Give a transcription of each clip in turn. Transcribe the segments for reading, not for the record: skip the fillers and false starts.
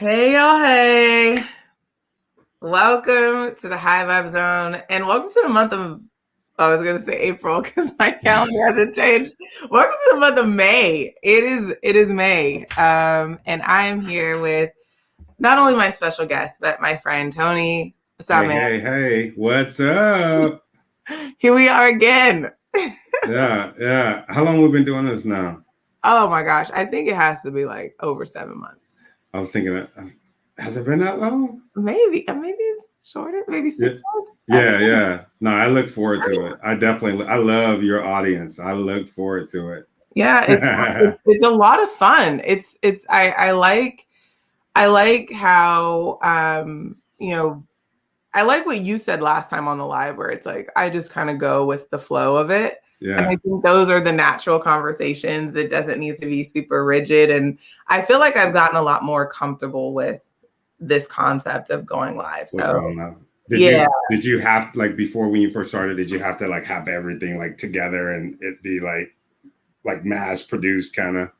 Hey, y'all. Hey. Welcome to the High Vibe Zone and welcome to the month of, I was going to say April because my calendar hasn't changed. Welcome to the month of May. It is May. And I am here with not only my special guest, but my friend Tony. What's up, man? Hey, what's up? Here we are again. Yeah. How long we been doing this now? Oh my gosh. I think it has to be like over 7 months. I was thinking, has it been that long? Maybe it's shorter, maybe 6 months. Yeah. No, I look forward to it. I love your audience. I look forward to it. Yeah, it's a lot of fun. I like how I like what you said last time on the live where it's like I just kind of go with the flow of it. And I Yeah. think those are the natural conversations. It doesn't need to be super rigid. And I feel like I've gotten a lot more comfortable with this concept of going live. We're So going now. yeah. Did you have like before when you first started, did you have to like have everything like together and it be like mass produced kind of?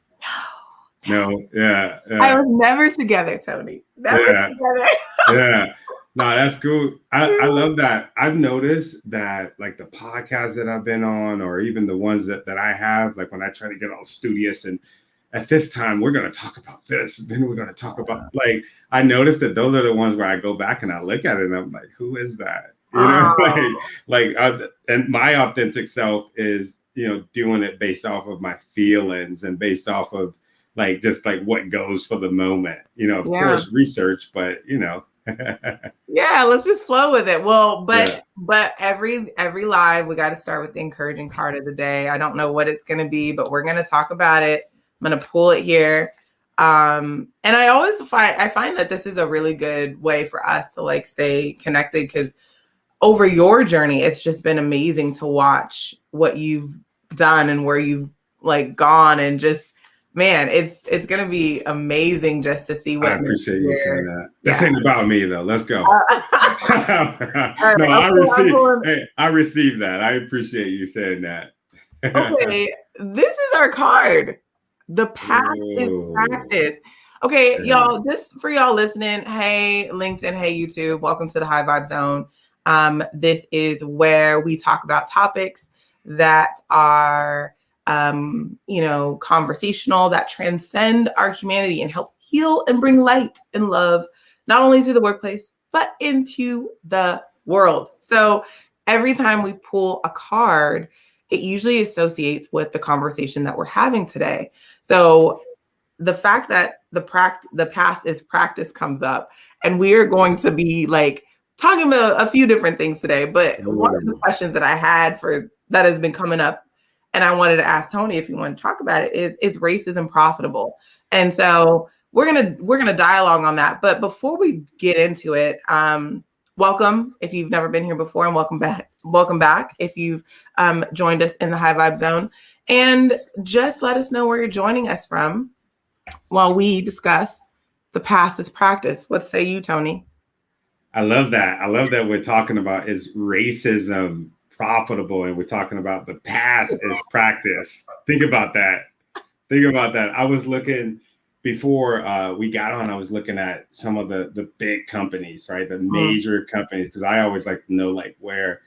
No, yeah. I was never together, Tony. Never Yeah. together. Yeah. No, that's cool. I love that. I've noticed that like the podcasts that I've been on, or even the ones that I have, like when I try to get all studious and at this time we're going to talk about this, then we're going to talk about like, I noticed that those are the ones where I go back and I look at it and I'm like, who is that? You know, and my authentic self is, doing it based off of my feelings and based off of like, just like what goes for the moment, of course, research, but yeah, let's just flow with it. Well, but every live we got to start with the encouraging card of the day. I don't know what it's going to be, but we're going to talk about it. I'm going to pull it here. And I find that this is a really good way for us to like stay connected because over your journey, it's just been amazing to watch what you've done and where you've like gone and just man, it's gonna be amazing just to see what. I appreciate you saying that. This ain't about me though. Let's go. I received that. I appreciate you saying that. Okay, this is our card. The path is practice. Okay, y'all, just for y'all listening, hey, LinkedIn, hey, YouTube, welcome to the High Vibe Zone. This is where we talk about topics that are conversational, that transcend our humanity and help heal and bring light and love, not only to the workplace, but into the world. So every time we pull a card, it usually associates with the conversation that we're having today. So the fact that the past is practice comes up, and we are going to be like talking about a few different things today. But one of the questions that I had that has been coming up, and I wanted to ask Tony if you want to talk about it, is racism profitable? And so we're gonna dialogue on that. But before we get into it, welcome if you've never been here before, and welcome back. Welcome back if you've joined us in the High Vibe Zone. And just let us know where you're joining us from while we discuss the past is practice. What say you, Tony? I love that. I love that we're talking about is racism profitable, and we're talking about the past is practice. Think about that. I was looking before we got on, I was looking at some of the big companies, right? The major companies, because I always like to know like where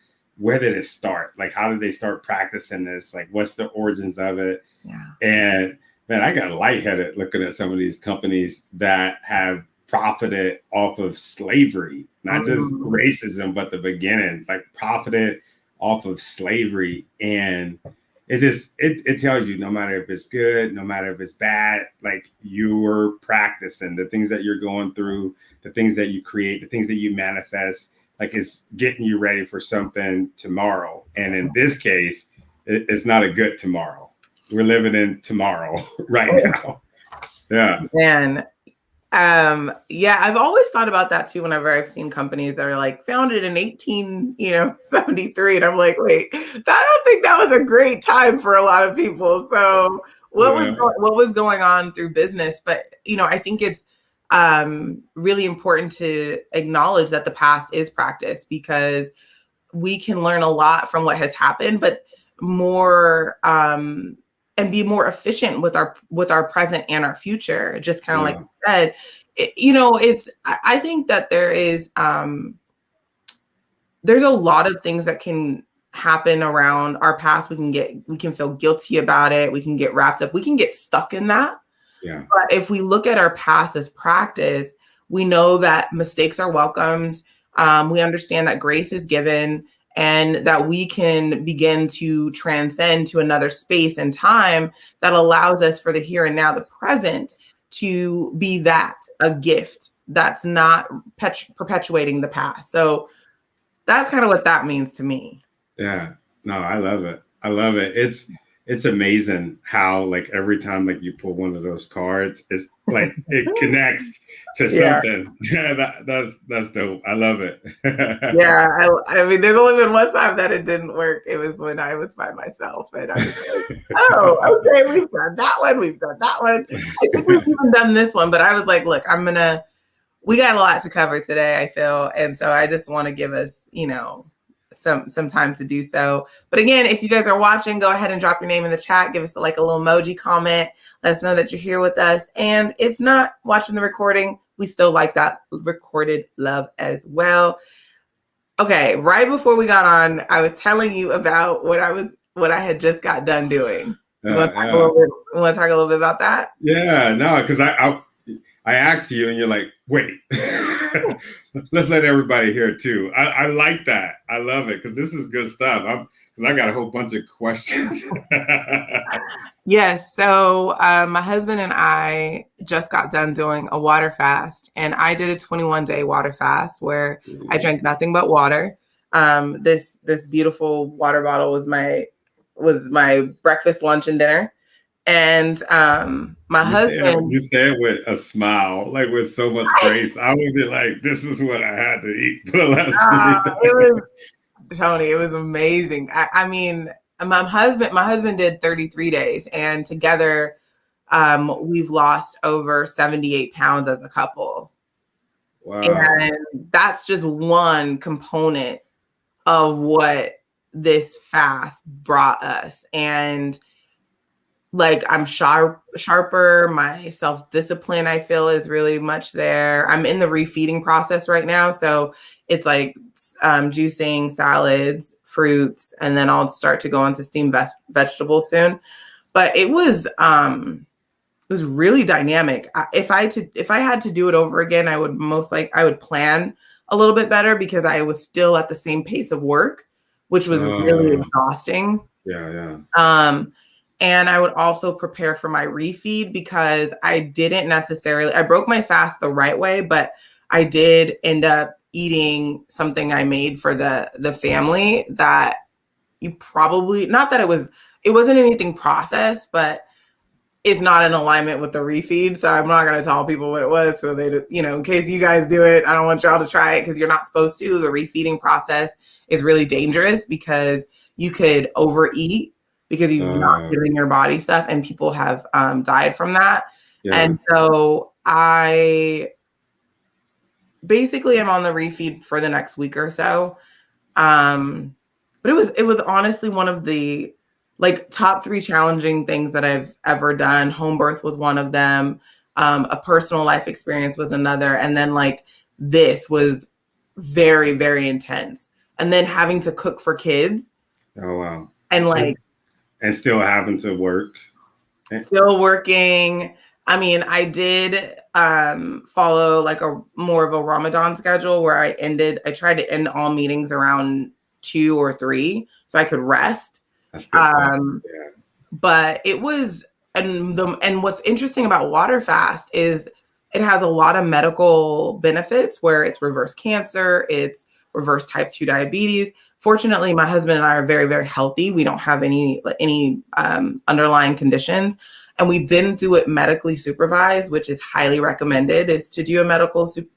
did it start? Like how did they start practicing this? Like what's the origins of it? Yeah. And man, I got lightheaded looking at some of these companies that have profited off of slavery, not just racism, but the beginning, like profited off of slavery. And it tells you no matter if it's good, no matter if it's bad, like you're practicing the things that you're going through, the things that you create, the things that you manifest, like it's getting you ready for something tomorrow. And in this case, it's not a good tomorrow. We're living in tomorrow right now. Yeah. Man. I've always thought about that too whenever I've seen companies that are like founded in 1873, and I'm like, wait, I don't think that was a great time for a lot of people. So what was going on through business? But I think it's really important to acknowledge that the past is practice because we can learn a lot from what has happened, but more and be more efficient with our present and our future. Just kind of like you said, I think that there's a lot of things that can happen around our past. We can feel guilty about it. We can get wrapped up. We can get stuck in that. Yeah. But if we look at our past as practice, we know that mistakes are welcomed. We understand that grace is given and that we can begin to transcend to another space and time that allows us for the here and now, the present, to be a gift that's not perpetuating the past. So that's kind of what that means to me. Yeah. No, I love it. I love it. It's amazing how like every time like you pull one of those cards, it's like it connects to something. Yeah, that's dope. I love it. Yeah, I mean, there's only been one time that it didn't work. It was when I was by myself, and I was like, "Oh, okay, we've done that one. We've done that one. I think we've even done this one." But I was like, "Look, we got a lot to cover today, I feel, and so I just want to give us, some time to do so." But again, if you guys are watching, go ahead and drop your name in the chat. Give us a little emoji comment. Let us know that you're here with us. And if not watching the recording, we still like that recorded love as well. Okay, right before we got on, I was telling you about what I had just got done doing. You want to talk a little bit about that? Yeah, no, because I asked you and you're like, wait, let's let everybody hear too. I like that. I love it because this is good stuff. Because I got a whole bunch of questions. Yes. So my husband and I just got done doing a water fast, and I did a 21-day water fast where I drank nothing but water. This beautiful water bottle was my breakfast, lunch, and dinner. And my husband, you say it with a smile, like with so much grace. I would be like, "This is what I had to eat for the last 3 days." Tony, it was amazing. I mean, my husband did 33 days, and together we've lost over 78 pounds as a couple. Wow. And that's just one component of what this fast brought us. And like, I'm sharper. My self-discipline, I feel, is really much there. I'm in the refeeding process right now. So it's like juicing, salads, fruits, and then I'll start to go on to steamed vegetables soon. But it was really dynamic. If I had to do it over again, I would plan a little bit better because I was still at the same pace of work, which was really exhausting. Yeah. And I would also prepare for my refeed because I broke my fast the right way, but I did end up eating something I made for the family that not that it wasn't anything processed, but it's not in alignment with the refeed. So I'm not going to tell people what it was. So they, in case you guys do it, I don't want y'all to try it because you're not supposed to. The refeeding process is really dangerous because you could overeat because you're not giving your body stuff, and people have died from that. Yeah. And so I basically am on the refeed for the next week or so. But it was honestly one of the top 3 challenging things that I've ever done. Home birth was one of them. A personal life experience was another. And then this was very, very intense. And then having to cook for kids. Oh, wow. And still having to work. Still working. I mean, I did follow a more of a Ramadan schedule where I tried to end all meetings around 2 or 3 so I could rest. But it was, and what's interesting about water fast is it has a lot of medical benefits where it's reverse cancer, it's reverse type 2 diabetes. Fortunately, my husband and I are very, very healthy. We don't have any underlying conditions. And we didn't do it medically supervised, which is highly recommended, is to do a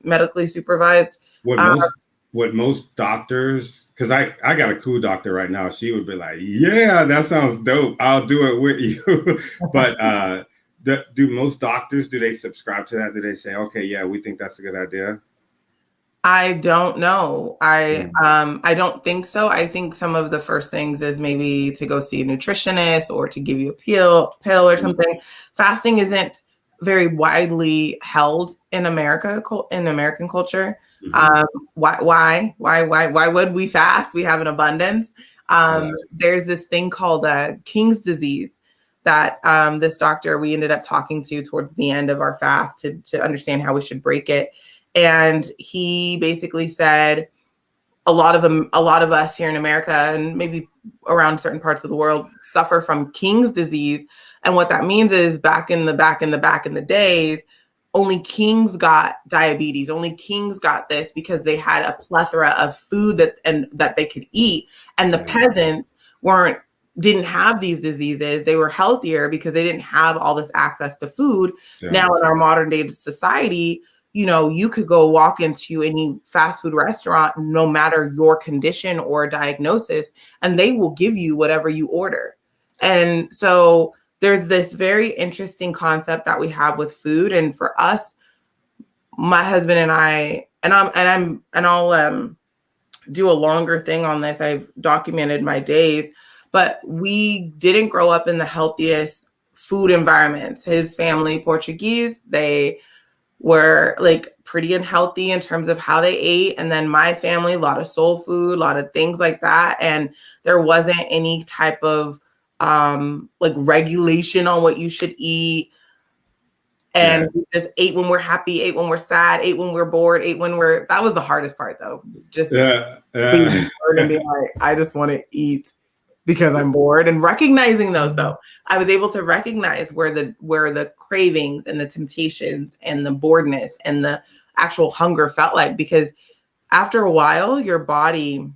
medically supervised. What most doctors, because I got a cool doctor right now, she would be like, yeah, that sounds dope. I'll do it with you. But do most doctors, do they subscribe to that? Do they say, okay, yeah, we think that's a good idea? I don't know. I don't think so. I think some of the first things is maybe to go see a nutritionist or to give you a pill or something. Fasting isn't very widely held in American culture. Mhm. Why would we fast? We have an abundance. Right. There's this thing called King's disease that this doctor we ended up talking to towards the end of our fast to understand how we should break it. And he basically said a lot of us here in America and maybe around certain parts of the world suffer from King's disease. And what that means is back in the days, only kings got diabetes. Only kings got this because they had a plethora of food that they could eat. And the Yeah. peasants didn't have these diseases. They were healthier because they didn't have all this access to food. Yeah. Now in our modern day society, you could go walk into any fast food restaurant, no matter your condition or diagnosis, and they will give you whatever you order. And so there's this very interesting concept that we have with food. And for us, my husband and I, I'll do a longer thing on this. I've documented my days, but we didn't grow up in the healthiest food environments. His family, Portuguese, they were like pretty unhealthy in terms of how they ate. And then my family, a lot of soul food, a lot of things like that. And there wasn't any type of like regulation on what you should eat. And Yeah. we just ate when we're happy, ate when we're sad, ate when we're bored, that was the hardest part though. Just Yeah. being Yeah. bored and being like, I just want to eat because I'm bored, and recognizing those though. I was able to recognize where the cravings and the temptations and the boredness and the actual hunger felt like, because after a while your body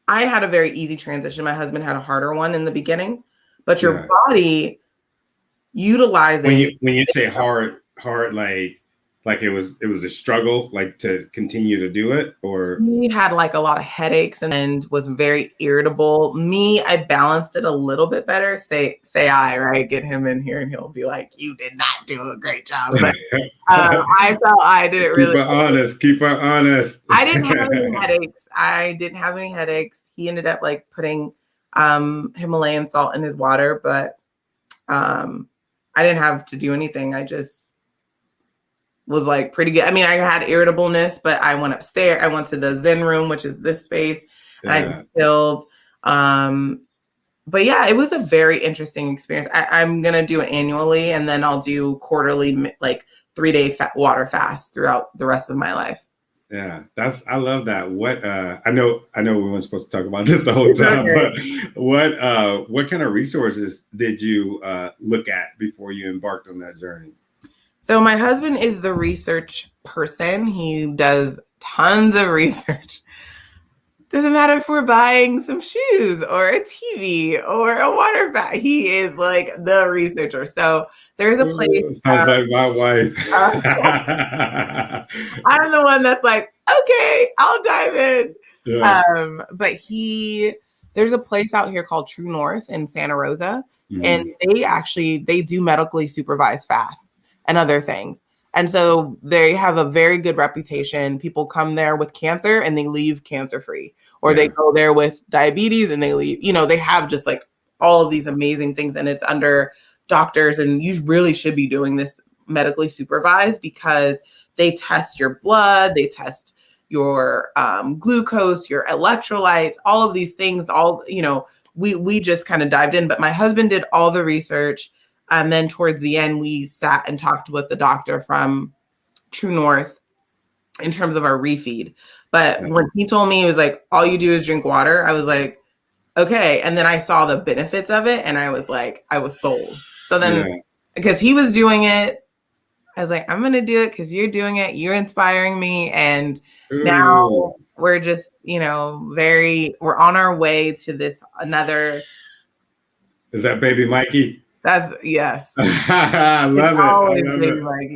I had a very easy transition. My husband had a harder one in the beginning, but your Yeah. body When utilizes. you say hard, like it was a struggle, like to continue to do it, or He had like a lot of headaches and was very irritable. Me, I balanced it a little bit better. Say I, right? Get him in here and he'll be like, you did not do a great job. But I felt I didn't keep really. her honest. Keep her honest. I didn't have any headaches. I didn't have any headaches. He ended up like putting Himalayan salt in his water, but I didn't have to do anything. I just was like pretty good. I mean, I had irritableness, but I went upstairs. I went to the Zen room, which is this space, and I just chilled. But yeah, it was a very interesting experience. I'm going to do it annually, and then I'll do quarterly, like 3-day water fast throughout the rest of my life. Yeah, I love that. What I know we weren't supposed to talk about this the whole time, but what kind of resources did you look at before you embarked on that journey? So my husband is the research person. He does tons of research. Doesn't matter if we're buying some shoes or a TV or a water bag. He is like the researcher. So there's a place. Sounds like my wife. I'm the one that's like, okay, I'll dive in. Yeah. But there's a place out here called True North in Santa Rosa, Mhm. and they do medically supervised fasts and other things. And so they have a very good reputation. People come there with cancer and they leave cancer free, or they go there with diabetes and they leave, they have just like all of these amazing things, and it's under doctors. And you really should be doing this medically supervised, because they test your blood, they test your glucose, your electrolytes, all of these things, we just kind of dived in, but my husband did all the research. And then towards the end, we sat and talked with the doctor from True North in terms of our refeed. But when he told me, he was like, all you do is drink water, I was like, okay. And then I saw the benefits of it, and I was like, I was sold. So then, because he was doing it, I was like, I'm going to do it because you're doing it. You're inspiring me. And now we're just, we're on our way to this another. Is that baby Mikey? Yes. I love it. Baby Mikey.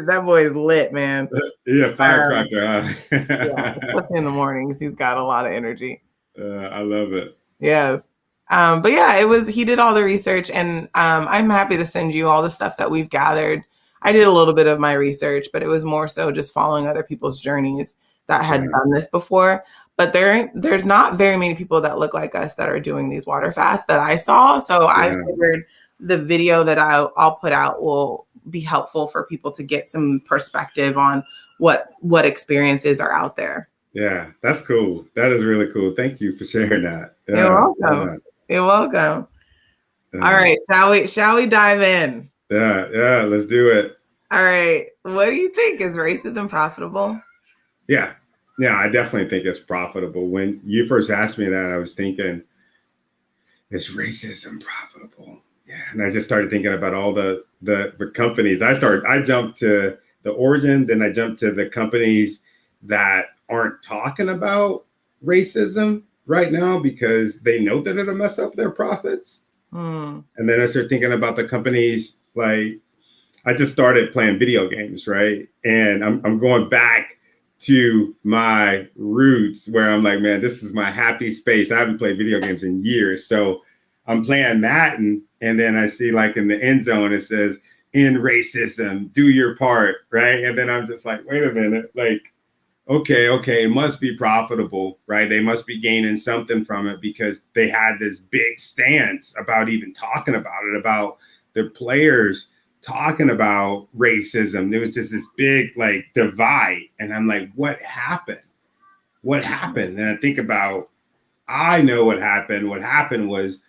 That boy is lit, man. Yeah, firecracker. Especially in the mornings, he's got a lot of energy. I love it. Yes. But yeah, he did all the research, and I'm happy to send you all the stuff that we've gathered. I did a little bit of my research, but it was more so just following other people's journeys that had done this before. but there's not very many people that look like us that are doing these water fasts that I saw. So I Yeah. figured the video that I'll put out will be helpful for people to get some perspective on what experiences are out there. Yeah, that's cool. That is really cool. Thank you for sharing that. You're Yeah, welcome. You're welcome. All yeah, right, shall we dive in? yeah. Let's do it. All right. What do you think? Is racism profitable? Yeah, yeah. I definitely think it's profitable. When you first asked me that, I was thinking, is racism profitable? Yeah, and I just started thinking about all the companies. I jumped to the origin, then I jumped to the companies that aren't talking about racism right now because they know that it'll mess up their profits. Hmm. And then I started thinking about the companies like I just started playing video games, right? And I'm going back to my roots where I'm like, man, this is my happy space. I haven't played video games in years. So I'm playing Madden, and then I see like in the end zone, it says, "In racism, do your part," right? And then I'm just like, wait a minute, like, okay, it must be profitable, right? They must be gaining something from it because they had this big stance about even talking about it, about the players talking about racism. There was just this big like divide. And I'm like, what happened? What happened? And I think about, I know what happened. What happened was,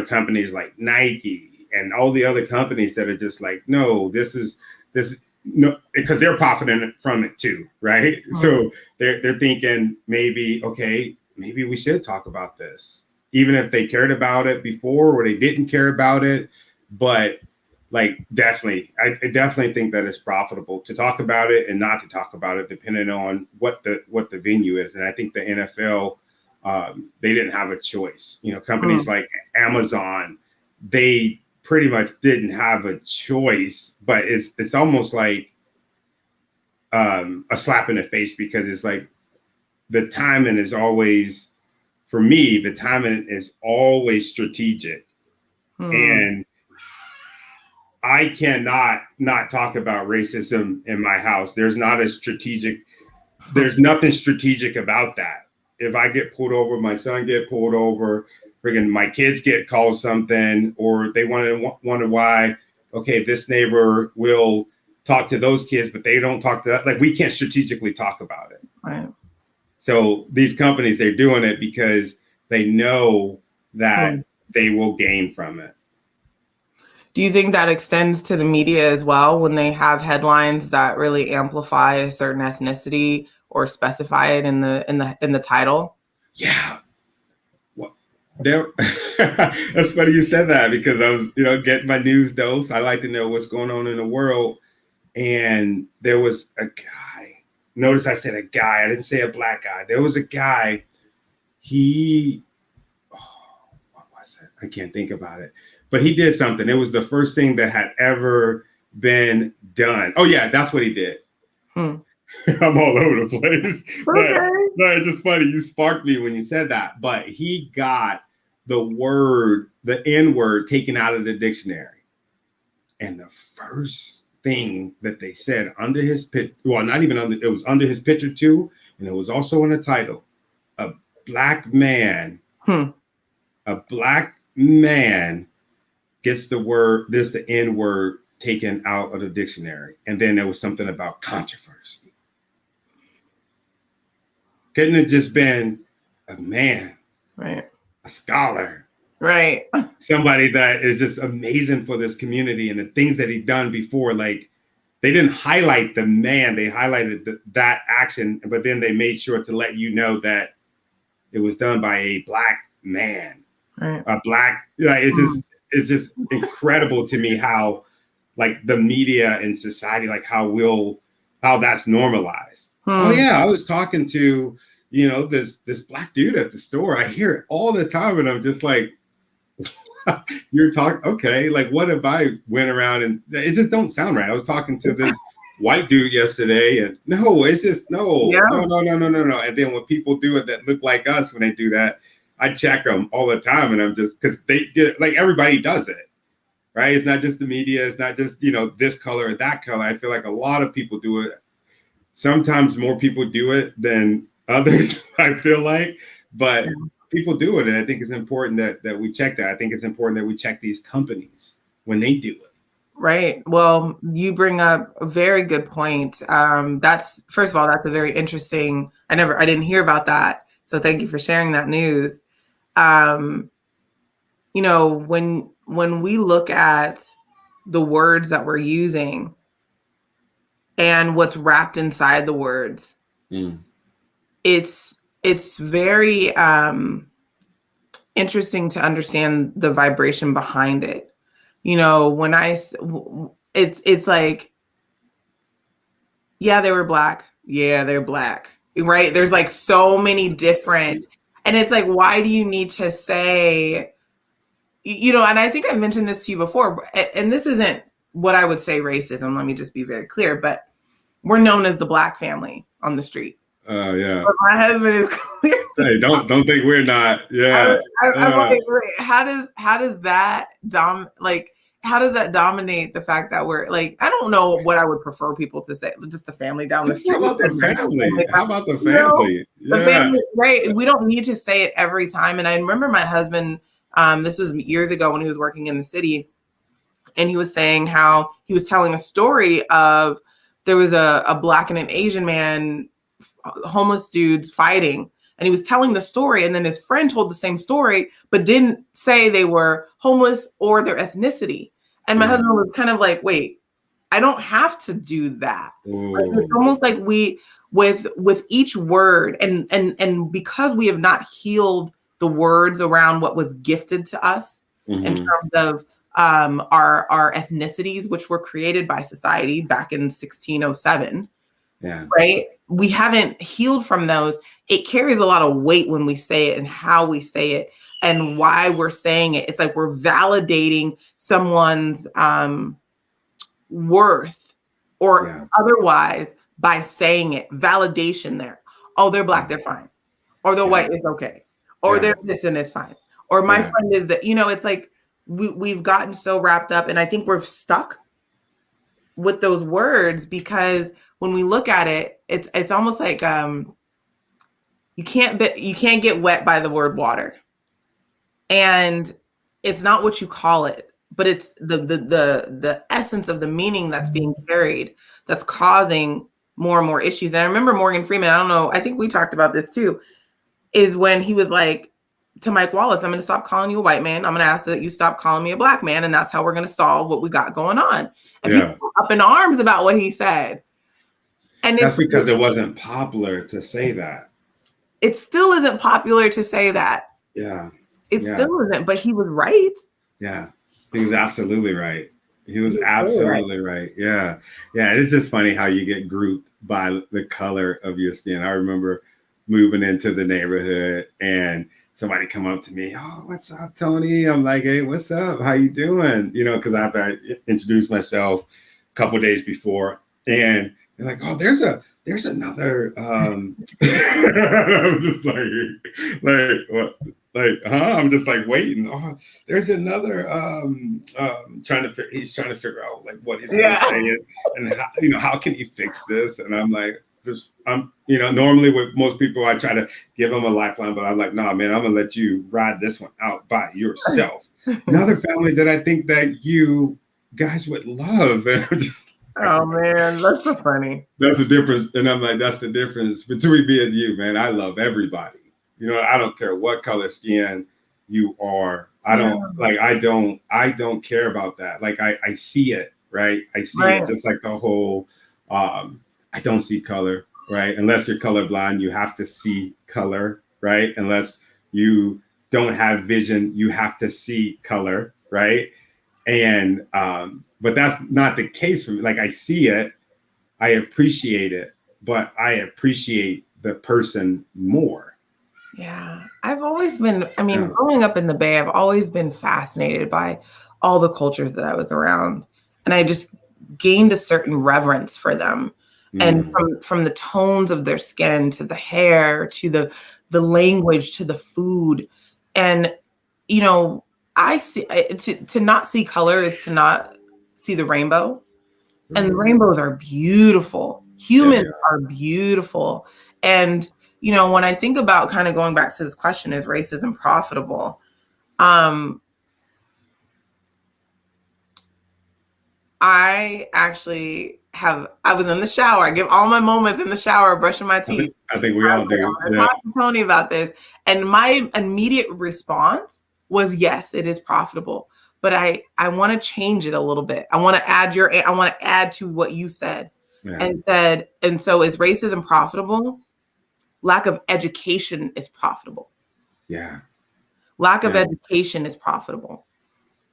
companies like Nike and all the other companies that are just like, no, this no, because they're profiting from it too, right? Hmm. So they're thinking maybe, okay, maybe we should talk about this, even if they cared about it before or they didn't care about it. But like, definitely, I definitely think that it's profitable to talk about it and not to talk about it, depending on what the venue is. And I think the NFL, they didn't have a choice. Companies like Amazon, they pretty much didn't have a choice, but it's almost like a slap in the face because it's like the timing is always, for me, the timing is always strategic. And I cannot not talk about racism in my house. There's nothing strategic about that. If I get pulled over, my son get pulled over, friggin' my kids get called something, or they wonder why, okay, this neighbor will talk to those kids, but they don't talk to that. Like, we can't strategically talk about it. Right. So these companies, they're doing it because they know that they will gain from it. Do you think that extends to the media as well when they have headlines that really amplify a certain ethnicity or specify it in the title? Yeah. Well, that's funny you said that because I was, getting my news dose. I like to know what's going on in the world. And there was a guy. Notice I said a guy. I didn't say a black guy. There was a guy. What was it? I can't think about it. But he did something. It was the first thing that had ever been done. Oh yeah, that's what he did. I'm all over the place. But it's just funny. You sparked me when you said that. But he got the N word taken out of the dictionary. And the first thing that they said under his picture, well, not even under, it was under his picture too. And it was also in the title, a black man gets the N word taken out of the dictionary. And then there was something about controversy. Couldn't it just been a man, right? A scholar, right? Somebody that is just amazing for this community and the things that he'd done before. Like, they didn't highlight the man, they highlighted that action, but then they made sure to let you know that it was done by a black man, right. A black. It's just incredible to me how, like, the media and society, like how that's normalized. Oh yeah, I was talking to this black dude at the store. I hear it all the time, and I'm just like, you're talking, okay, like, what if I went around and it just don't sound right? I was talking to this white dude yesterday, and no, it's just no. And then when people do it that look like us, when they do that, I check them all the time, and I'm just, because they get, like, everybody does it, right? It's not just the media, it's not just this color or that color. I feel like a lot of people do it. Sometimes more people do it than others. I feel like, but people do it, and I think it's important that we check that. I think it's important that we check these companies when they do it. Right. Well, you bring up a very good point. That's first of all, that's a very interesting. I didn't hear about that. So thank you for sharing that news. Um, when we look at the words that we're using and what's wrapped inside the words, it's very interesting to understand the vibration behind it. When it's like, yeah, they were black. Yeah, they're black. Right? There's like so many different, and it's like, why do you need to say, and I think I mentioned this to you before, and this isn't what I would say racism. Let me just be very clear, but we're known as the black family on the street. Yeah. But my husband is clear. Hey, don't think we're not. Yeah. I'm like, how does that how does that dominate the fact that we're like, I don't know what I would prefer people to say, just the family down the street. How about the family? How about the family? The family, right? We don't need to say it every time. And I remember my husband, this was years ago when he was working in the city, and he was saying how he was telling a story of there was a black and an Asian man, homeless dudes fighting. And he was telling the story, and then his friend told the same story, but didn't say they were homeless or their ethnicity. And my husband was kind of like, wait, I don't have to do that. It's almost like we, with each word, and because we have not healed the words around what was gifted to us in terms of our ethnicities, which were created by society back in 1607. Yeah. Right. We haven't healed from those. It carries a lot of weight when we say it and how we say it and why we're saying it. It's like we're validating someone's worth or otherwise by saying it. Validation there. Oh, they're black, they're fine. Or they're white, is okay. Or they're this and it's fine. Or my friend is that, it's like we've gotten so wrapped up, and I think we're stuck with those words because when we look at it, it's almost like you can't get wet by the word water, and it's not what you call it, but it's the essence of the meaning that's being carried that's causing more and more issues. And I remember Morgan Freeman, I don't know, I think we talked about this too, is when he was like to Mike Wallace, I'm going to stop calling you a white man. I'm going to ask that you stop calling me a black man, and that's how we're going to solve what we got going on. And people were up in arms about what he said. And that's because it wasn't popular to say that. It still isn't popular to say that. Yeah. It still isn't, but he was right. Yeah. He was absolutely right. He was absolutely right. Yeah. Yeah. It's just funny how you get grouped by the color of your skin. I remember moving into the neighborhood and somebody come up to me, oh, what's up, Tony? I'm like, hey, what's up? How you doing? Because I introduced myself a couple of days before, and they're like, oh, there's another. I'm just like what? Like, huh? I'm just like waiting. Oh, there's another. He's trying to figure out like what he's going to say and how can he fix this? And I'm like, normally with most people, I try to give them a lifeline, but I'm like, nah, man, I'm gonna let you ride this one out by yourself. Another family that I think that you guys would love. And I'm just oh man, that's so funny. That's the difference. And I'm like, that's the difference between me and you, man. I love everybody. I don't care what color skin you are. I don't care about that. Like I see it, right? I see it just like the whole I don't see color, right? Unless you're colorblind, you have to see color, right? Unless you don't have vision, you have to see color, right? And but that's not the case for me. Like I see it, I appreciate it, but I appreciate the person more. Yeah, I've always been, growing up in the Bay, I've always been fascinated by all the cultures that I was around. And I just gained a certain reverence for them. And from the tones of their skin to the hair to the language to the food. And, I see to not see color is to not see the rainbow. And rainbows are beautiful. Humans are beautiful. And when I think about kind of going back to this question, is racism profitable? I actually I was in the shower. I give all my moments in the shower, brushing my teeth. I think we all do. I talked to Tony about this. And my immediate response was, yes, it is profitable. But I want to change it a little bit. I want to add to what you said. Yeah. And so is racism profitable? Lack of education is profitable. Yeah. Lack of education is profitable.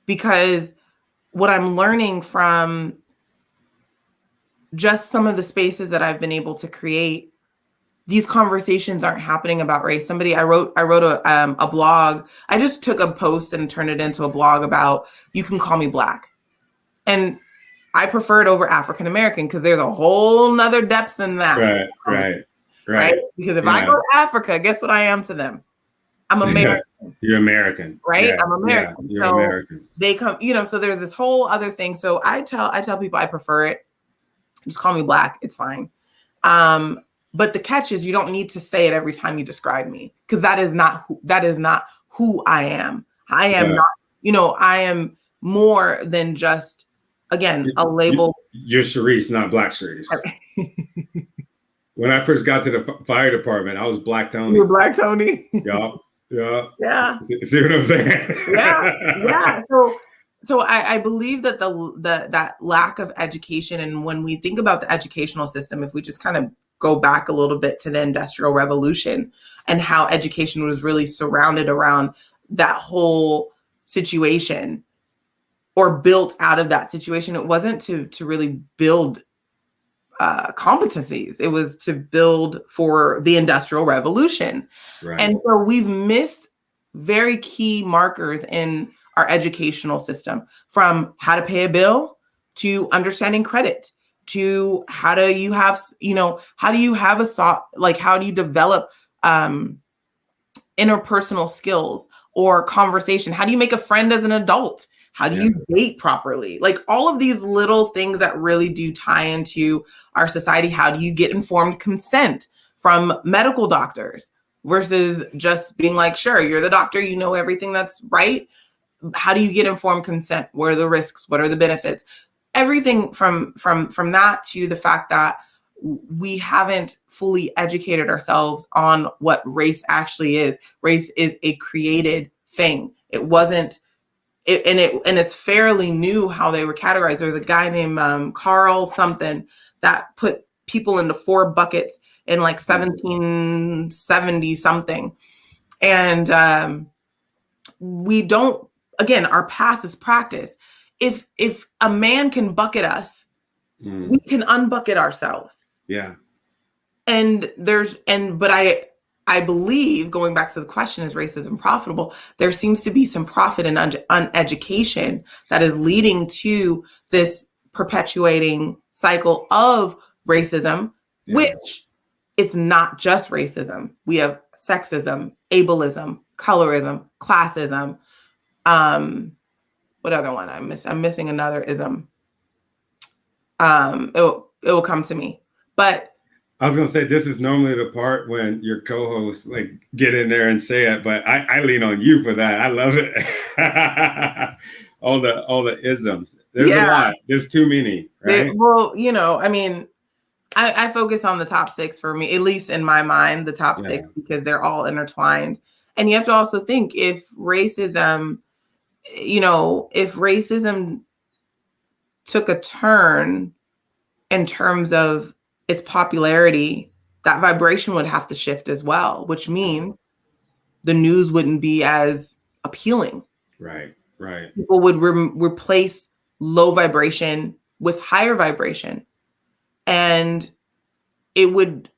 Because what I'm learning from just some of the spaces that I've been able to create, these conversations aren't happening about race. I wrote a blog. I just took a post and turned it into a blog about, you can call me Black. And I prefer it over African American because there's a whole nother depth in that. Right. Because if I go to Africa, guess what I am to them? I'm American. You're American. Right? Yeah. I'm American. Yeah, you're American. They come, so there's this whole other thing. So I tell people I prefer it. Just call me Black. It's fine. But the catch is, you don't need to say it every time you describe me, because that is not who I am. I am not, I am more than just, again, a label. You're Sharice, not Black Sharice. When I first got to the fire department, I was Black Tony. You were Black Tony. Yeah. See what I'm saying? Yeah. So I believe that that lack of education, and when we think about the educational system, if we just kind of go back a little bit to the Industrial Revolution and how education was really surrounded around that whole situation, or built out of that situation, it wasn't to really build competencies. It was to build for the Industrial Revolution. Right. And so we've missed very key markers in our educational system, from how to pay a bill to understanding credit, to how do you develop interpersonal skills or conversation? How do you make a friend as an adult? How do you date properly? Like, all of these little things that really do tie into our society. How do you get informed consent from medical doctors versus just being like, sure, you're the doctor, you know everything that's right. How do you get informed consent? What are the risks? What are the benefits? Everything from that to the fact that we haven't fully educated ourselves on what race actually is. Race is a created thing. It wasn't, and it's fairly new how they were categorized. There's a guy named Carl something that put people into 4 buckets in like 1770 something. And we don't, again, our past is practice. If a man can bucket us, we can unbucket ourselves. Yeah. But I believe, going back to the question, is racism profitable? There seems to be some profit in uneducation that is leading to this perpetuating cycle of racism, which it's not just racism. We have sexism, ableism, colorism, classism. What other one I'm missing another ism. It will come to me. But I was gonna say, this is normally the part when your co-hosts like get in there and say it, but I lean on you for that. I love it. all the isms. There's a lot. There's too many, right? I focus on the top 6 for me, at least in my mind, the top 6, because they're all intertwined. And you have to also think, if racism took a turn in terms of its popularity, that vibration would have to shift as well, which means the news wouldn't be as appealing. Right. People would replace low vibration with higher vibration, and you wouldn't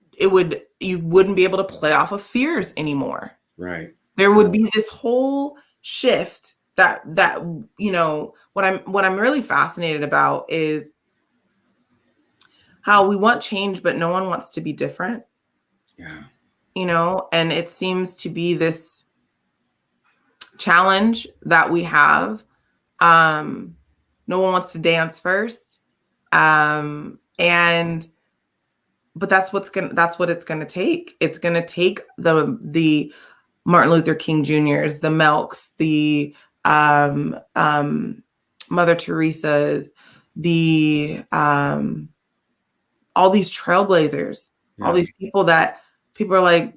be able to play off of fears anymore. Right. There would be this whole shift that what I'm really fascinated about is how we want change, but no one wants to be different. Yeah. And it seems to be this challenge that we have. No one wants to dance first. but that's what it's gonna take. It's gonna take the Martin Luther King Jr.'s, the Melks, the Mother Teresa's, the all these trailblazers, all these people that people are like,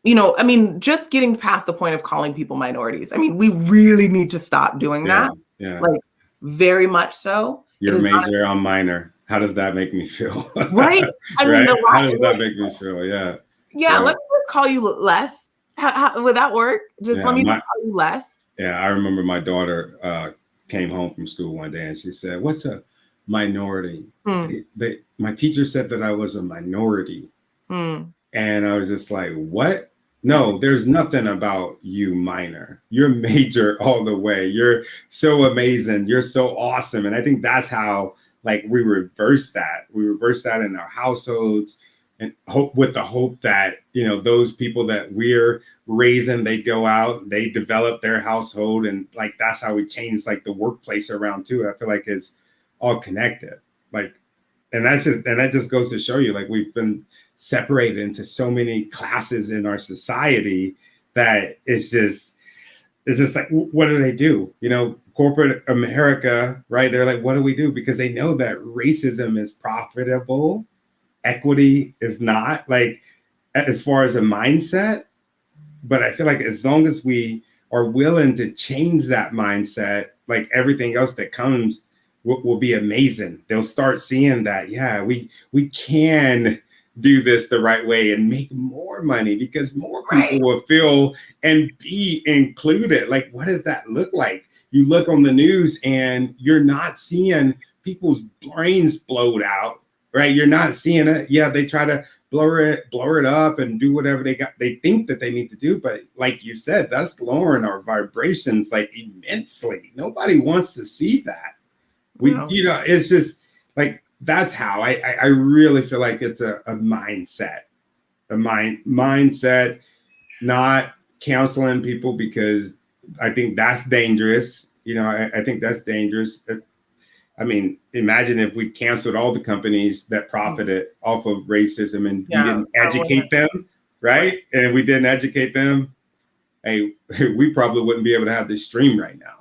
I mean, just getting past the point of calling people minorities. I mean, we really need to stop doing that. Yeah. Like, very much so. Your major, I'm minor. How does that make me feel? Right. I mean, how does that make me feel? Yeah. Yeah. Let me just call you less. How would that work? Just let me call you less. Yeah. I remember my daughter came home from school one day and she said, "What's a minority?" My teacher said that I was a minority. And I was just like, what? No, there's nothing about you minor. You're major all the way. You're so amazing. You're so awesome. And I think that's how we reverse that. We reverse that in our households and with the hope that, those people that we're raising, they go out, they develop their household. And that's how we change the workplace around too. I feel like it's all connected. And that just goes to show you, we've been separated into so many classes in our society that it's just what do they do? Corporate America, right? They're like, what do we do? Because they know that racism is profitable, equity is not, as far as a mindset. But I feel like as long as we are willing to change that mindset, everything else that comes will be amazing. They'll start seeing that, we can do this the right way and make more money because more people will feel and be included. What does that look like? You look on the news and you're not seeing people's brains blowed out, right? You're not seeing it. Yeah, they try to blow it up and do whatever they think that they need to do. But like you said, that's lowering our vibrations immensely. Nobody wants to see that. It's just that's how I really feel like it's a mindset, mindset, not counseling people, because I think that's dangerous. I think that's dangerous. I mean, imagine if we canceled all the companies that profited off of racism and we didn't educate them, right? And we didn't educate them. Hey, we probably wouldn't be able to have this stream right now.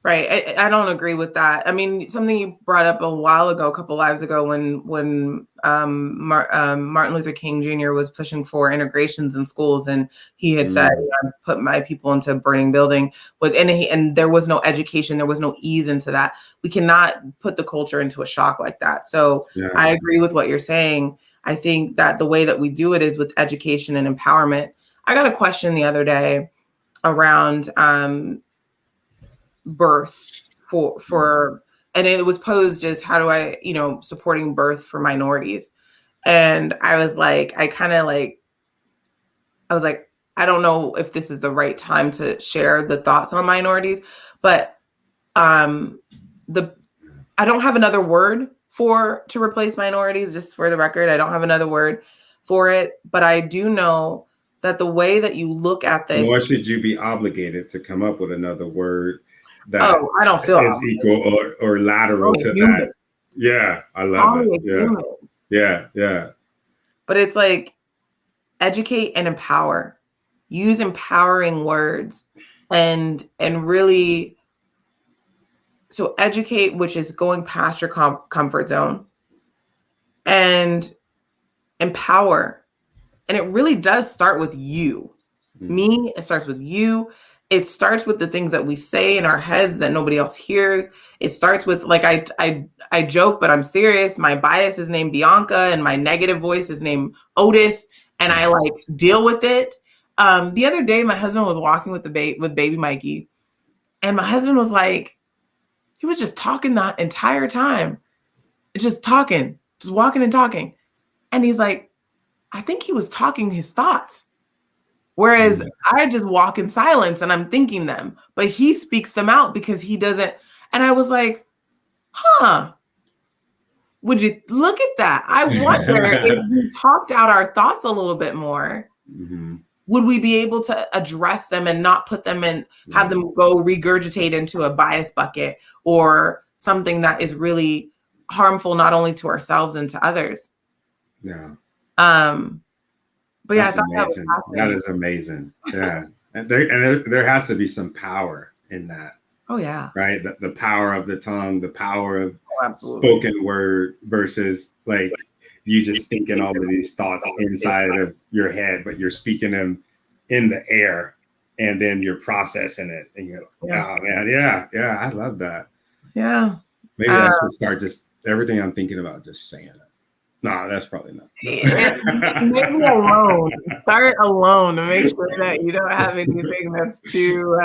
Right. I don't agree with that. I mean, something you brought up a couple lives ago, when Martin Luther King Jr. was pushing for integrations in schools, and he had said, "I put my people into a burning building," and there was no education, there was no ease into that. We cannot put the culture into a shock like that. So I agree with what you're saying. I think that the way that we do it is with education and empowerment. I got a question the other day around birth for and it was posed as, how do I supporting birth for minorities. And I was like, I don't know if this is the right time to share the thoughts on minorities, but I don't have another word to replace minorities. Just for the record, I don't have another word for it, but I do know that the way that you look at this, nor should you be obligated to come up with another word that I don't feel is equal or lateral to that. Yeah, I love it. Yeah. But it's educate and empower. Use empowering words and really. So educate, which is going past your comfort zone, and empower. And it really does start with you. Me, it starts with you. It starts with the things that we say in our heads that nobody else hears. It starts with, I joke, but I'm serious. My bias is named Bianca and my negative voice is named Otis. And I deal with it. The other day, my husband was walking with baby Mikey. And my husband was he was just talking the entire time. Just talking, just walking and talking. And he's like, I think he was talking his thoughts. Whereas I just walk in silence and I'm thinking them, but he speaks them out because he doesn't. And I was like, would you look at that? I wonder if we talked out our thoughts a little bit more, would we be able to address them and not put them in, have them go regurgitate into a bias bucket or something that is really harmful, not only to ourselves and to others? Yeah. But yeah, I That's thought that was amazing. That fascinating. is amazing. Yeah. And there has to be some power in that, Oh yeah. right? The power of the tongue, the power of Oh, absolutely. spoken word versus like you just thinking all of these thoughts inside of your head, but you're speaking them in the air and then you're processing it and you're like, Yeah. oh man, yeah, yeah, I love that. Yeah. Maybe I should start just everything I'm thinking about, just saying it. No, that's probably not. Maybe alone. Start alone to make sure that you don't have anything that's too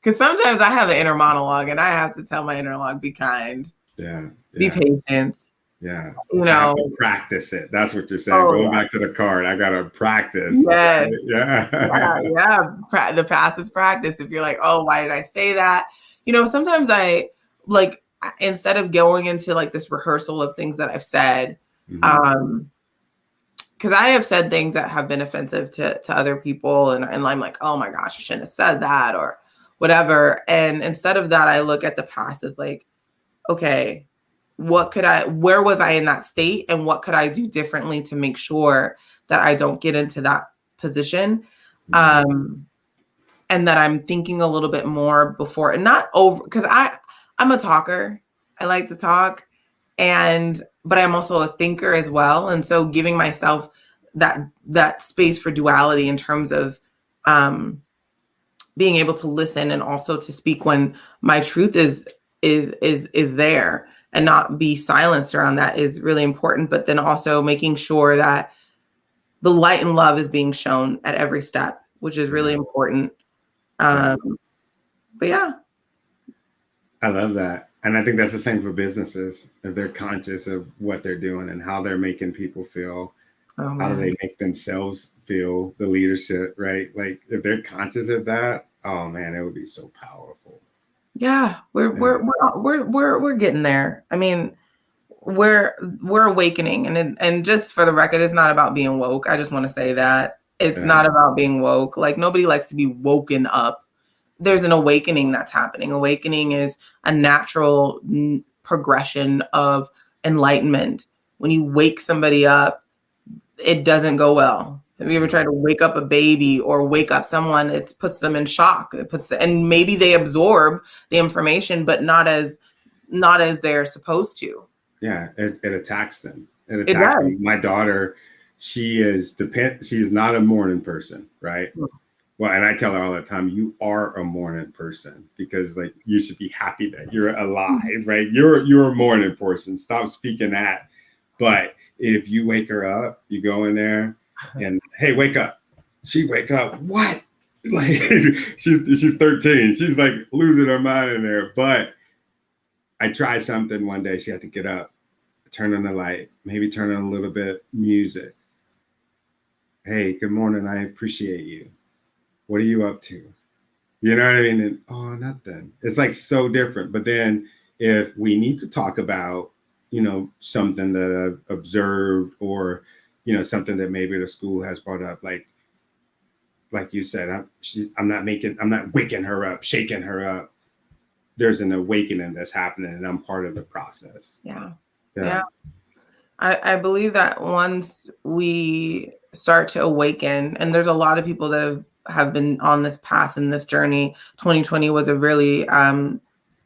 because sometimes I have an inner monologue and I have to tell my inner monologue, be kind, Yeah, be yeah, patient, yeah. you I have know. to practice it. That's what you're saying. Oh Going yeah. back to the card, I gotta practice. Yes. Right? Yeah, Yeah. yeah. The past is practice. If you're like, oh, why did I say that? You know, sometimes I like instead of going into like this rehearsal of things that I've said, Mhm. because I have said things that have been offensive to other people, and I'm like, oh my gosh, I shouldn't have said that or whatever. And instead of that, I look at the past as like, okay, where was I in that state, and what could I do differently to make sure that I don't get into that position. Mhm. Um, and that I'm thinking a little bit more before and not over because I'm a talker. I like to talk but I'm also a thinker as well. And so giving myself that space for duality in terms of um being able to listen and also to speak when my truth is there and not be silenced around that is really important. But then also making sure that the light and love is being shown at every step, which is really Yeah, important. yeah. Um, but yeah. I love that. And I think that's the same for businesses. If they're conscious of what they're doing and how they're making people feel, Oh how do man. they make themselves feel, the leadership, right? Like if they're conscious of that, oh man, it would be so powerful. Yeah, Yeah. we're getting there. I mean, we're awakening, and just for the record, it's not about being woke. I just want to say that it's Yeah. not about being woke. Like nobody likes to be woken up. There's an awakening that's happening. Awakening is a natural progression of enlightenment. When you wake somebody up, it doesn't go well. Have you ever tried to wake up a baby or wake up someone? It puts them in shock. And maybe they absorb the information, but not as they're supposed to. Yeah. It attacks them. It It attacks does. them. My daughter, she is not a morning person, right? Well, and I tell her all the time, you are a morning person because like you should be happy that you're alive, right? You're a morning person. Stop speaking that. But if you wake her up, you go in there and hey, wake up. She wake up. What? Like she's 13. She's like losing her mind in there. But I tried something one day. She had to get up, turn on the light, maybe turn on a little bit music. Hey, good morning. I appreciate you. What are you up to? You know what I mean? And, oh, nothing. It's like so different. But then if we need to talk about, something that I've observed or, something that maybe the school has brought up, like you said, I'm not waking her up, shaking her up. There's an awakening that's happening and I'm part of the process. Yeah. Yeah. Yeah. I believe that once we start to awaken, and there's a lot of people that have been on this path and this journey. 2020 was a really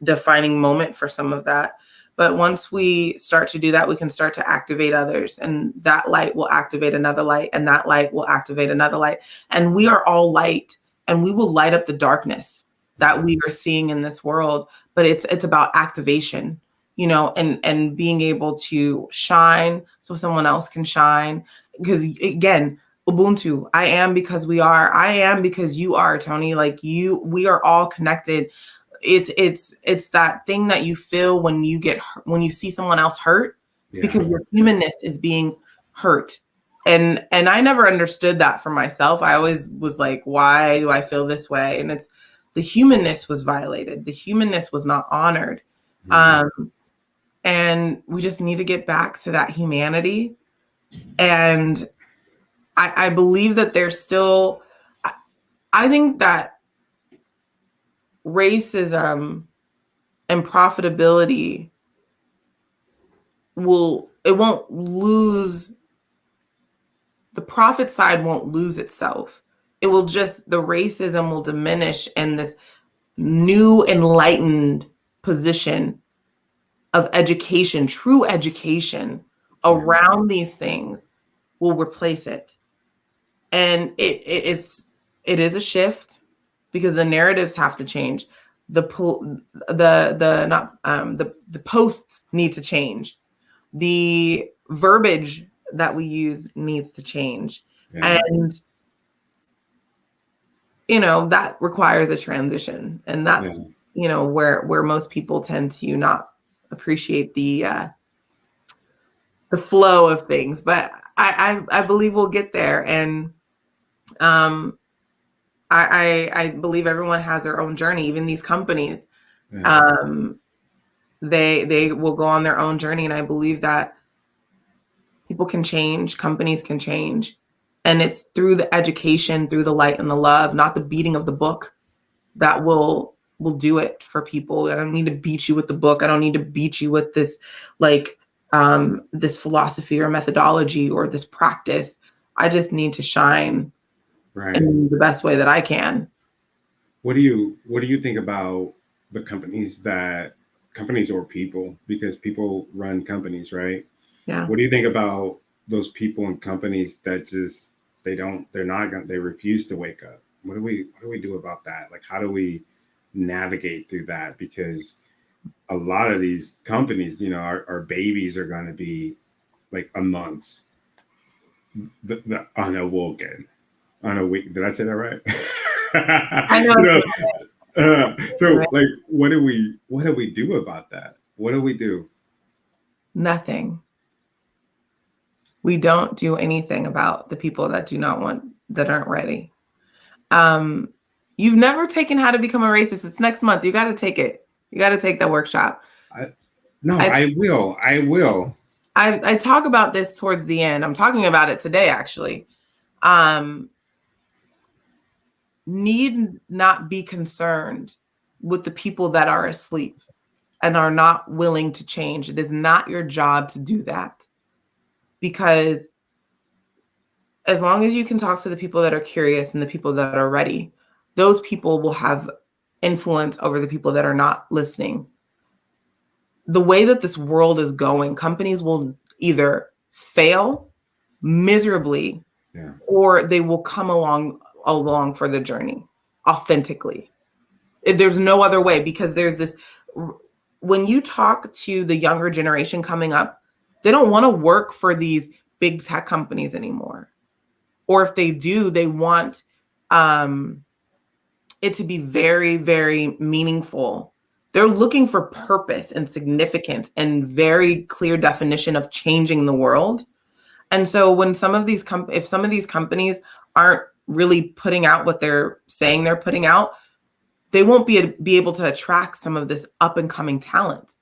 defining moment for some of that. But once we start to do that, we can start to activate others, and that light will activate another light, and that light will activate another light. And we are all light, and we will light up the darkness that we are seeing in this world. But it's about activation, and being able to shine so someone else can shine. Because again, Ubuntu, I am because we are. I am because you are, Tony. Like we are all connected. It's that thing that you feel when you see someone else hurt. It's Yeah. because your humanness is being hurt. And I never understood that for myself. I always was like, why do I feel this way? And it's the humanness was violated. The humanness was not honored. Mm-hmm. And we just need to get back to that humanity. And I believe that there's still, I think that racism and profitability it won't lose the profit side won't lose itself. It will just, the racism will diminish, and this new enlightened position of education, true education around these things will replace it. And it is a shift because the narratives have to change. The posts need to change. The verbiage that we use needs to change. Yeah. And you know, that requires a transition. And that's, you know, where most people tend to not appreciate the flow of things. But I believe we'll get there. And I believe everyone has their own journey, even these companies. They will go on their own journey. And I believe that people can change, companies can change. And it's through the education, through the light and the love, not the beating of the book, that will do it for people. I don't need to beat you with the book. I don't need to beat you with this, like, this philosophy or methodology or this practice. I just need to shine in the best way that I can. What do you think about the companies or people, because people run companies, right? Yeah. What do you think about those people and companies that just, they refuse to wake up? What do we do about that? Like, how do we navigate through that? Because a lot of these companies, you know, our babies are going to be like amongst the unawoken. Did I say that right? I know. You know, so like, what do we do about that? What do we do? Nothing. We don't do anything about the people that aren't ready. You've never taken How to Become a Racist. It's next month. You got to take it. You got to take that workshop. I will. I talk about this towards the end. I'm talking about it today, actually. Need not be concerned with the people that are asleep and are not willing to change. It is not your job to do that, because as long as you can talk to the people that are curious and the people that are ready, those people will have influence over the people that are not listening. The way that this world is going, companies will either fail miserably, or they will come along for the journey authentically. There's no other way, because there's this, when you talk to the younger generation coming up, they don't want to work for these big tech companies anymore. Or if they do, they want it to be very, very meaningful. They're looking for purpose and significance and very clear definition of changing the world. And so when some of these companies aren't really putting out what they're saying they're putting out, they won't be able to attract some of this up and coming talent.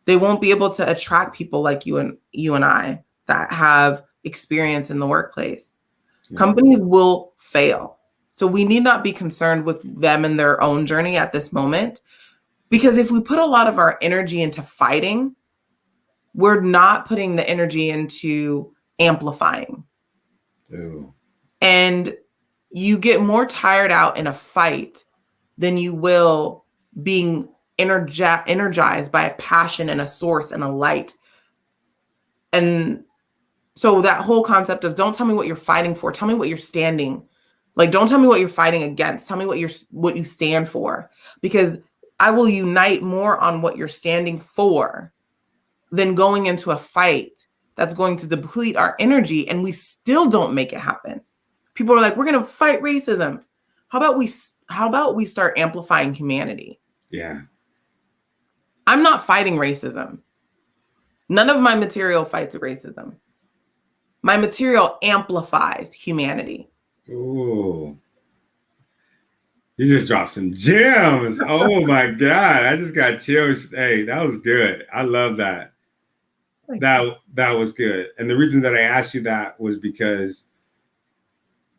They won't be able to attract people like you and I that have experience in the workplace. Companies will fail. So we need not be concerned with them and their own journey at this moment, because if we put a lot of our energy into fighting, we're not putting the energy into amplifying. Ew. And you get more tired out in a fight than you will being energized by a passion and a source and a light. And so that whole concept of, don't tell me what you're fighting for, tell me what you're standing. Like, don't tell me what you're fighting against. Tell me what you stand for, because I will unite more on what you're standing for than going into a fight that's going to deplete our energy and we still don't make it happen. People are like, we're going to fight racism. How about we start amplifying humanity? Yeah. I'm not fighting racism. None of my material fights racism. My material amplifies humanity. Ooh. You just dropped some gems. Oh my God. I just got chills. Hey, that was good. I love that. That was good. And the reason that I asked you that was because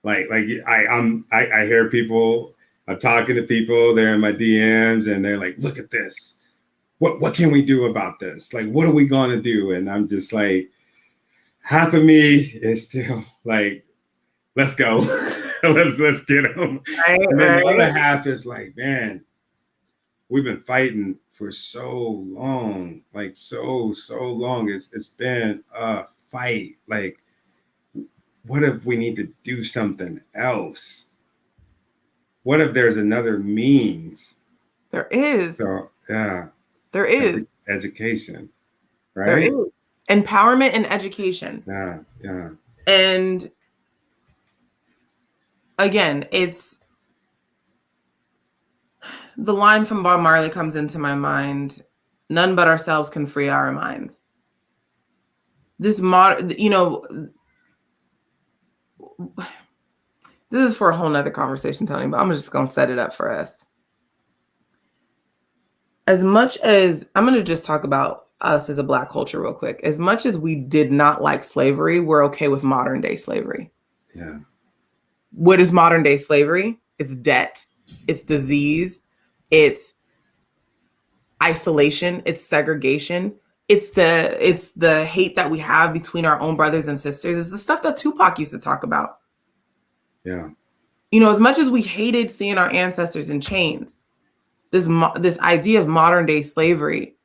I hear people, I'm talking to people, they're in my DMs and they're like, look at this. What can we do about this? Like, what are we going to do? And I'm just like, half of me is still like, let's go, let's get them. Right, And then the other right. half is like, man, we've been fighting for so long, like so long. It's been a fight. Like, what if we need to do something else? What if there's another means? There is. So yeah, There is. education, There is. right? Empowerment and education. Yeah, yeah, And again, it's the line from Bob Marley comes into my mind. None but ourselves can free our minds. This modern, this is for a whole nother conversation, Tony, but I'm just going to set it up for us. As much as I'm going to just talk about us as a Black culture real quick, as much as we did not like slavery, we're okay with modern day slavery. yeah. What is modern day slavery? It's debt, it's disease, it's isolation, it's segregation, it's the hate that we have between our own brothers and sisters. It's the stuff that Tupac used to talk about. Yeah. As much as we hated seeing our ancestors in chains, this idea of modern day slavery,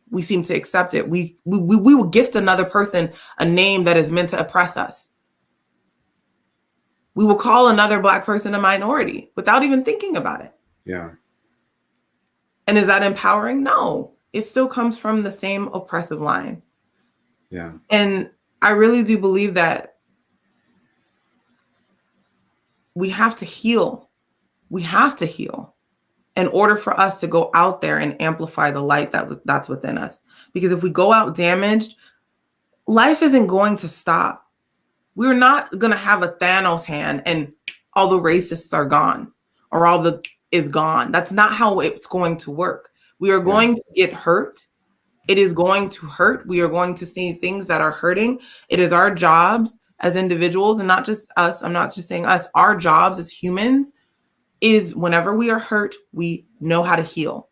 we seem to accept it. We will gift another person a name that is meant to oppress us. We will call another Black person a minority without even thinking about it. Yeah. And is that empowering? No, it still comes from the same oppressive line. Yeah. And I really do believe that we have to heal. We have to heal in order for us to go out there and amplify the light that's within us. Because if we go out damaged, life isn't going to stop. We're not going to have a Thanos hand and all the racists are gone or all the is gone. That's not how it's going to work. We are going to get hurt. It is going to hurt. We are going to see things that are hurting. It is our jobs as individuals, and not just us. I'm not just saying us. Our jobs as humans is whenever we are hurt, we know how to heal.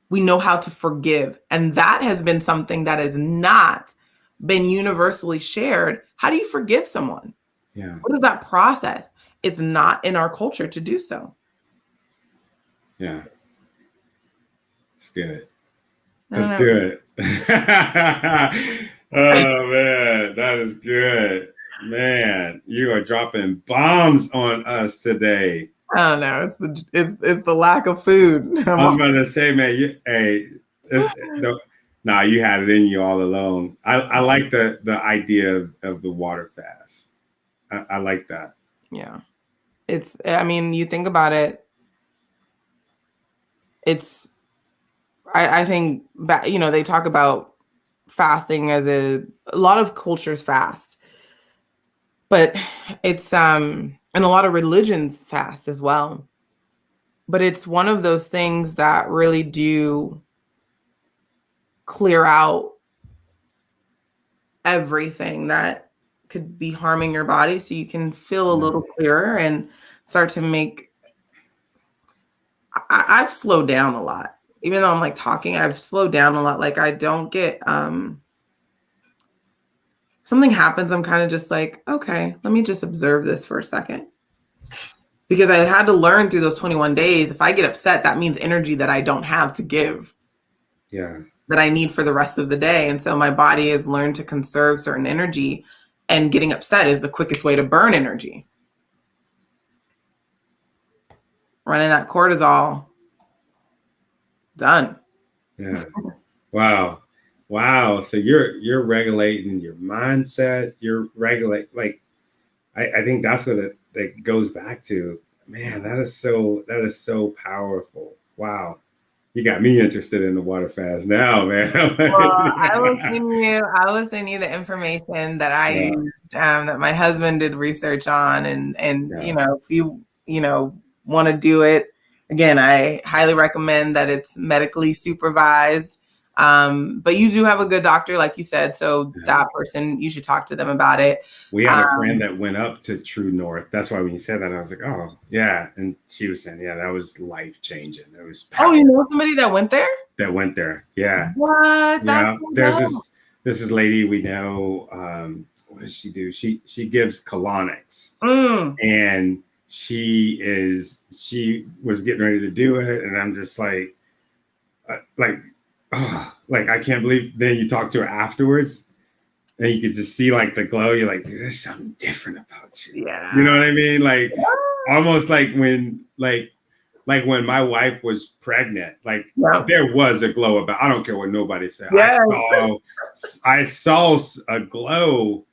We know how to forgive. And that has been something that has not been universally shared. How do you forgive someone? Yeah. What is that process? It's not in our culture to do so. Yeah. It's good. That's good. Oh man, that is good. Man, you are dropping bombs on us today. I don't know. It's the lack of food. I was about to say, man, you had it in you all along. I like the idea of the water fast. I like that. Yeah. You think about it. I think they talk about fasting as a lot of cultures fast, but it's, and a lot of religions fast as well. But it's one of those things that really do clear out everything that could be harming your body so you can feel a little clearer and start to make. I've slowed down a lot. Even though I'm like talking, I've slowed down a lot. Like I don't get, something happens. I'm kind of just like, okay, let me just observe this for a second. Because I had to learn through those 21 days, if I get upset, that means energy that I don't have to give. Yeah. That I need for the rest of the day. And so my body has learned to conserve certain energy, and getting upset is the quickest way to burn energy. Running that cortisol. Done. Yeah. Wow. So you're regulating your mindset. You're regulating, like, I think that's what it goes back to. Man, that is so powerful. Wow. You got me interested in the water fast now, man. Well, I will send you the information that I used, that my husband did research on, and if you want to do it, again, I highly recommend that it's medically supervised. But you do have a good doctor, like you said, so that person, you should talk to them about it. We had a friend that went up to True North. That's why when you said that, I was like, oh, yeah. And she was saying, yeah, that was life-changing. It was powerful. Oh, you know somebody that went there? That went there, yeah. What? Yeah, there's this is lady we know. What does she do? She gives colonics, Mm. and she was getting ready to do it, and I'm just like, oh, like I can't believe. Then you talk to her afterwards, and you could just see like the glow. You're like, dude, there's something different about you. You know Yeah. what I mean? Like almost like when my wife was pregnant, like Yeah. there was a glow about. I don't care what nobody said. Yes. I saw a glow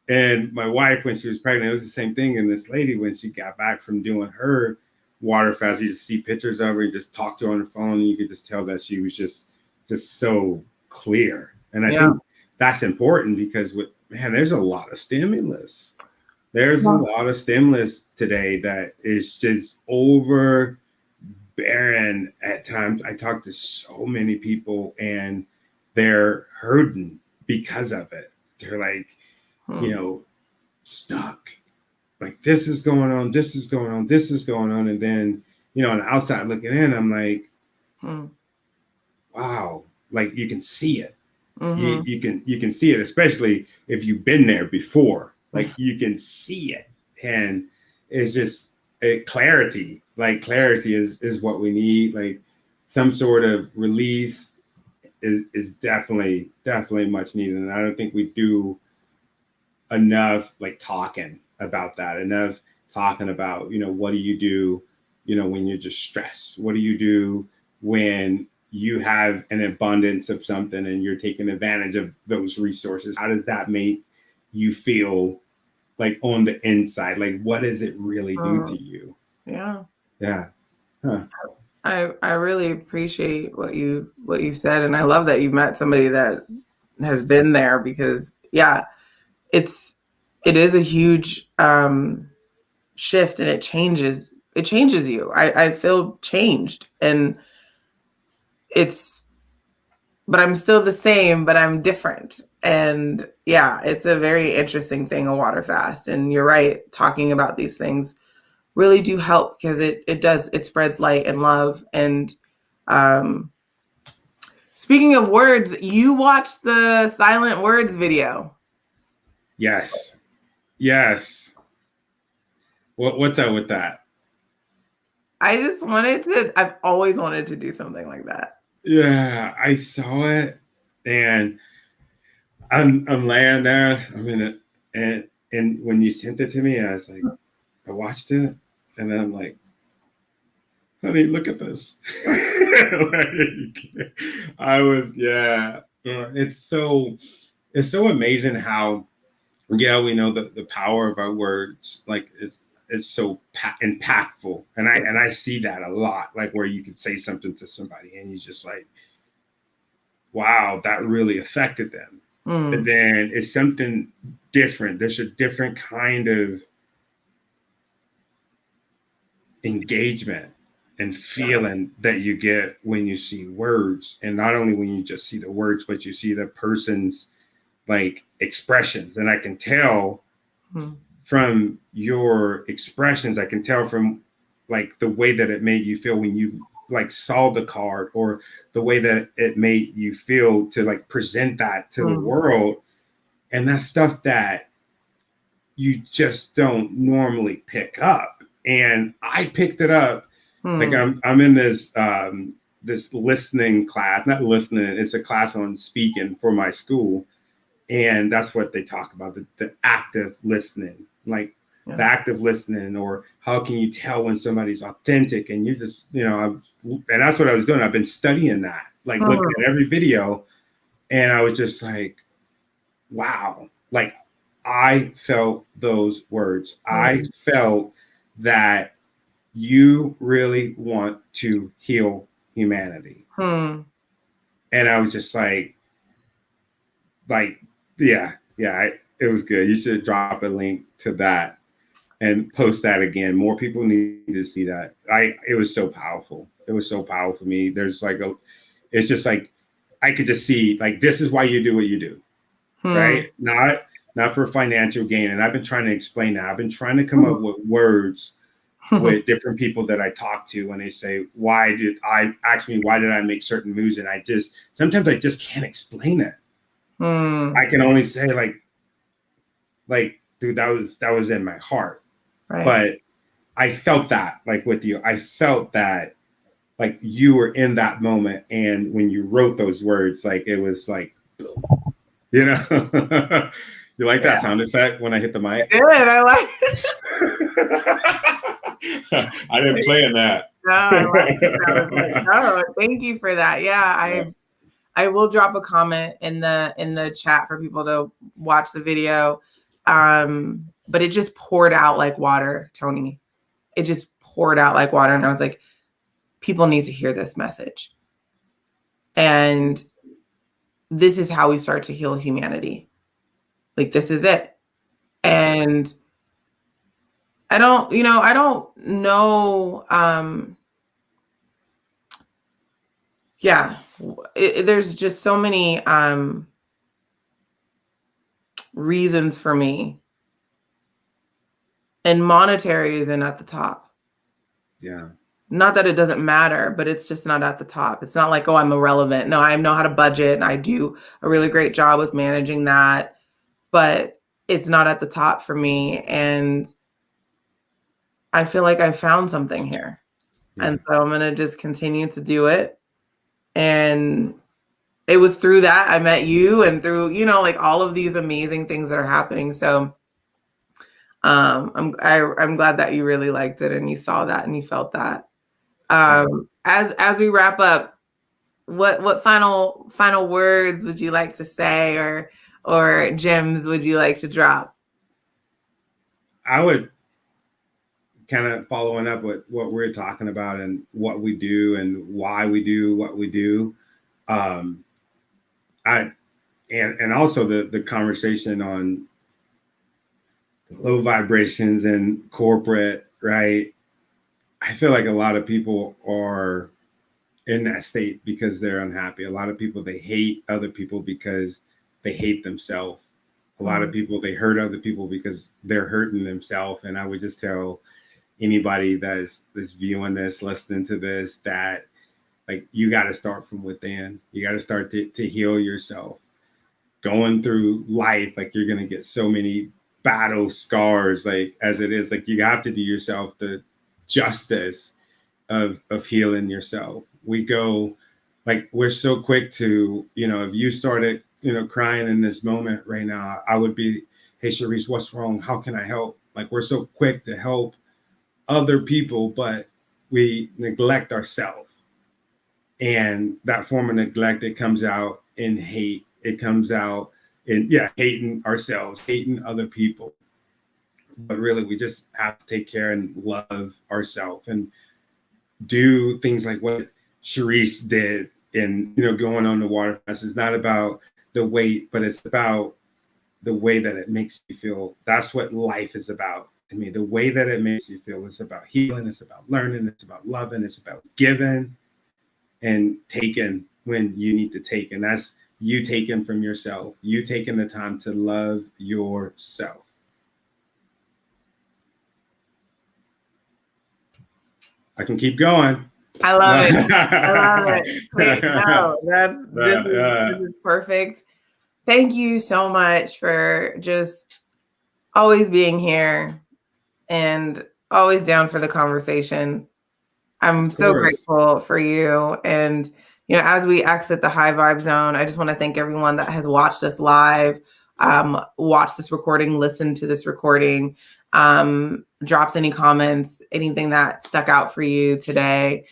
in my wife when she was pregnant. It was the same thing in this lady when she got back from doing her water fast. You just see pictures of her, you just talk to her on the phone, and you could just tell that she was just so clear. And I Yeah. think that's important because there's a lot of stimulus. There's a Yeah. lot of stimulus today that is just overbearing at times. I talk to so many people and they're hurting because of it. They're like, stuck. Like this is going on, this is going on, this is going on. And then, on the outside looking in, I'm like, wow, like you can see it. Mm-hmm. You can see it, especially if you've been there before. Like you can see it. And it's just clarity. Like clarity is what we need. Like some sort of release is definitely much needed. And I don't think we do enough like talking about that, enough talking about, what do you do, when you're just stressed? What do you do when you have an abundance of something and you're taking advantage of those resources? How does that make you feel like on the inside? Like, what does it really do to you? Yeah. Yeah. Huh. I really appreciate what you've said, and I love that you met somebody that has been there because it is a huge shift and it changes you. I feel changed, and but I'm still the same, but I'm different. And it's a very interesting thing, a water fast. And you're right, talking about these things really do help because it spreads light and love. And speaking of words, you watched the silent words video. Yes. What's up with that? I've always wanted to do something like that. Yeah, I saw it, and I'm laying there. I'm in it, and when you sent it to me, I was like, I watched it, and then I'm like, honey, look at this. Like, I was, yeah. It's so amazing how, we know the power of our words. Like it's so impactful, and I see that a lot. Like where you could say something to somebody, and you just like, wow, that really affected them. And then it's something different. There's a different kind of engagement and feeling that you get when you see words. And not only when you just see the words, but you see the person's like expressions. And I can tell from your expressions, I can tell from like the way that it made you feel when you like saw the card, or the way that it made you feel to like present that to the world. And that's stuff that you just don't normally pick up. And I picked it up. Like I'm in this listening class, not listening, it's a class on speaking for my school. And that's what they talk about, the active listening, like the active listening, or how can you tell when somebody's authentic? And you just, and that's what I was doing. I've been studying that, like looking at every video. And I was just like, wow, like I felt those words. I felt that you really want to heal humanity. And I was just like, yeah, it was good. You should drop a link to that and post that again. More people need to see that. It was so powerful. It was so powerful for me. It's just like, I could just see like, this is why you do what you do, right? Not for financial gain. And I've been trying to explain that. I've been trying to come up with words with different people that I talk to when they say, why did I make certain moves? And sometimes I just can't explain it. I can only say dude, that was in my heart. Right. But I felt that like with you. I felt that like you were in that moment, and when you wrote those words, like it was like, you know. You like that sound effect when I hit the mic? Good. I like it. I didn't plan that. No, I like it. Oh, thank you for that. Yeah, I will drop a comment in the chat for people to watch the video. But it just poured out like water, Tony. It just poured out like water. And I was like, people need to hear this message. And this is how we start to heal humanity. Like, this is it. And I don't know. There's just so many reasons for me. And monetary isn't at the top. Yeah. Not that it doesn't matter, but it's just not at the top. It's not like, oh, I'm irrelevant. No, I know how to budget and I do a really great job with managing that, but it's not at the top for me. And I feel like I found something here. Yeah. And so I'm going to just continue to do it. And it was through that I met you, and through, like all of these amazing things that are happening. So I'm glad that you really liked it and you saw that and you felt that. As we wrap up, what final words would you like to say, or gems would you like to drop? I would kind of following up with what we're talking about and what we do and why we do what we do. And also the conversation on low vibrations and corporate, right? I feel like a lot of people are in that state because they're unhappy. A lot of people, they hate other people because they hate themselves. A lot of people, they hurt other people because they're hurting themselves. And I would just tell anybody that's viewing this, listening to this, that like, you got to start from within. You got to start to heal yourself. Going through life, like, you're going to get so many battle scars, like, as it is, like, you have to do yourself the justice of healing yourself. We go, like, we're so quick to, if you started, crying in this moment right now, I would be, hey, Sharice, what's wrong? How can I help? Like, we're so quick to help other people, but we neglect ourselves. And that form of neglect, it comes out in hate. It comes out in, hating ourselves, hating other people. But really, we just have to take care and love ourselves and do things like what Sharice did in, going on the water fast. It's not about the weight, but it's about the way that it makes you feel. That's what life is about to me. The way that it makes you feel. It's about healing. It's about learning. It's about loving. It's about giving and taking when you need to take. And that's you taking from yourself. You taking the time to love yourself. I can keep going. I love it. I love it. Wait, no, this is perfect. Thank you so much for just always being here and always down for the conversation. I'm so grateful for you. And, as we exit the high vibe zone, I just want to thank everyone that has watched us live, watched this recording, listened to this recording, dropped any comments, anything that stuck out for you today.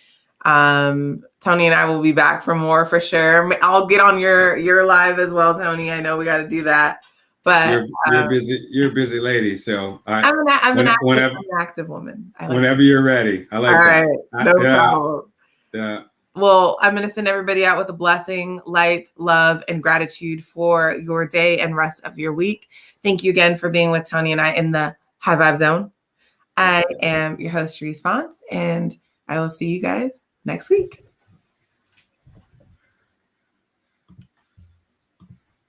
Tony and I will be back for more for sure. I'll get on your live as well, Tony. I know we got to do that. But you're busy. You're a busy lady, so I'm an active woman. Whenever you're ready, I like that. All right, no problem. Yeah. Well, I'm going to send everybody out with a blessing, light, love, and gratitude for your day and rest of your week. Thank you again for being with Tony and I in the High Vibe Zone. I am your host, Sharice Fonts, and I will see you guys next week.